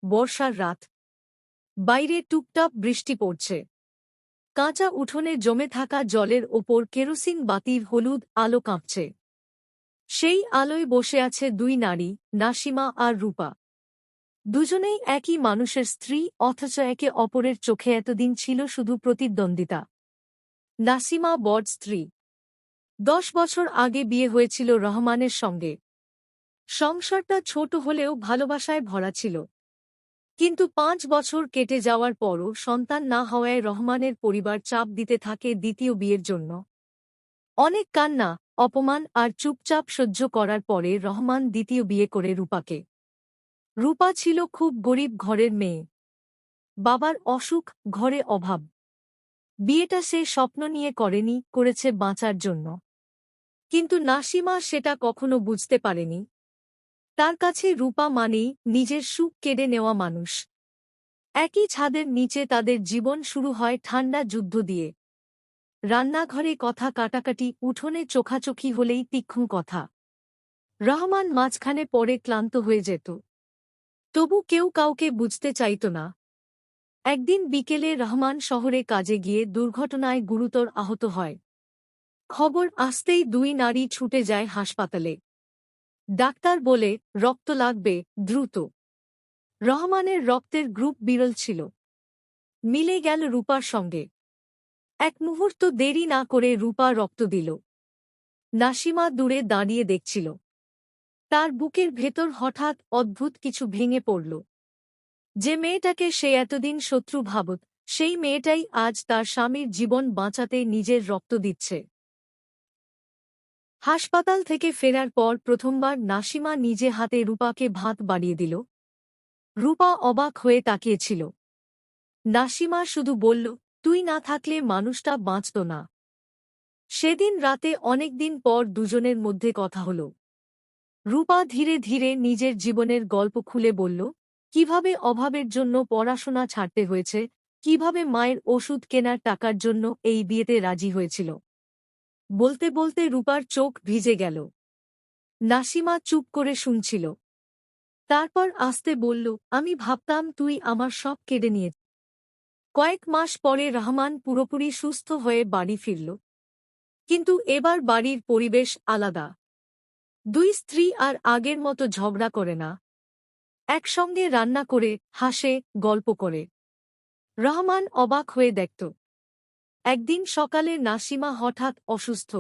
বর্ষার রাত। বাইরে টুপটাপ বৃষ্টি পড়ছে। কাঁচা উঠোনে জমে থাকা জলের ওপর কেরোসিন বাতির হলুদ আলো কাঁপছে। সেই আলোয় বসে আছে দুই নারী, নাসিমা আর রূপা। দুজনেই একই মানুষের স্ত্রী, অথচ একে অপরের চোখে এতদিন ছিল শুধু প্রতিদ্বন্দ্বিতা। নাসিমা বড় স্ত্রী। 10 বছর আগে বিয়ে হয়েছিল রহমানের সঙ্গে। সংসারটা ছোট হলেও ভালোবাসায় ভরা ছিল। কিন্তু 5 বছর কেটে যাওয়ার পরও সন্তান না হওয়ায় রহমানের পরিবার চাপ দিতে থাকে দ্বিতীয় বিয়ের জন্য। অনেক কান্না, অপমান আর চুপচাপ সহ্য করার পরে রহমান দ্বিতীয় বিয়ে করে রূপাকে। রূপা ছিল খুব গরিব ঘরের মেয়ে। বাবার অসুখ, ঘরে অভাব। বিয়েটা সে স্বপ্ন নিয়ে করেনি, করেছে বাঁচার জন্য। কিন্তু নাসিমা সেটা কখনো বুঝতে পারেনি। তার কাছে রূপা মানেই নিজের সুখ কেড়ে নেওয়া মানুষ। একই ছাদের নিচে তাদের জীবন শুরু হয় ঠান্ডা যুদ্ধ দিয়ে। রান্নাঘরে কথা কাটাকাটি, উঠোনে চোখাচোখি হলেই তীক্ষ্ণ কথা। রহমান মাঝখানে পড়ে ক্লান্ত হয়ে যেত। তবু কেউ কাউকে বুঝতে চাইত না। একদিন বিকেলে রহমান শহরে কাজে গিয়ে দুর্ঘটনায় গুরুতর আহত হয়। খবর আসতেই দুই নারী ছুটে যায় হাসপাতালে। ডাক্তার বলে, রক্ত লাগবে, দ্রুত। রহমানের রক্তের গ্রুপ বিরল ছিল। মিলে গেল রূপার সঙ্গে। এক মুহূর্ত দেরি না করে রূপা রক্ত দিল। নাসিমা দূরে দাঁড়িয়ে দেখছিল। তার বুকের ভেতর হঠাৎ অদ্ভুত কিছু ভেঙে পড়ল। যে মেয়েটাকে সে এতদিন শত্রু ভাবত, সেই মেয়েটাই আজ তার স্বামীর জীবন বাঁচাতে নিজের রক্ত দিচ্ছে। হাসপাতাল থেকে ফেরার পর প্রথমবার নাসিমা নিজে হাতে রূপাকে ভাত বাড়িয়ে দিল। রূপা অবাক হয়ে তাকিয়েছিল। নাসিমা শুধু বলল, তুই না থাকলে মানুষটা বাঁচত না। সেদিন রাতে অনেকদিন পর দুজনের মধ্যে কথা হল। রূপা ধীরে ধীরে নিজের জীবনের গল্প খুলে বলল, কিভাবে অভাবের জন্য পড়াশোনা ছাড়তে হয়েছে, কিভাবে মায়ের ওষুধ কেনার টাকার জন্য এই বিয়েতে রাজি হয়েছিল। বলতে বলতে রূপার চোখ ভিজে গেল। নাসিমা চুপ করে শুনছিল। তারপর আস্তে বলল, আমি ভাবতাম তুই আমার সব কেড়ে নিয়েছিস। কয়েক মাস পরে রহমান পুরোপুরি সুস্থ হয়ে বাড়ি ফিরল। কিন্তু এবার বাড়ির পরিবেশ আলাদা। দুই স্ত্রী আর আগের মতো ঝগড়া করে না। একসঙ্গে রান্না করে, হাসে, গল্প করে। রহমান অবাক হয়ে দেখত। একদিন সকালে নাসিমা হঠাৎ অসুস্থ।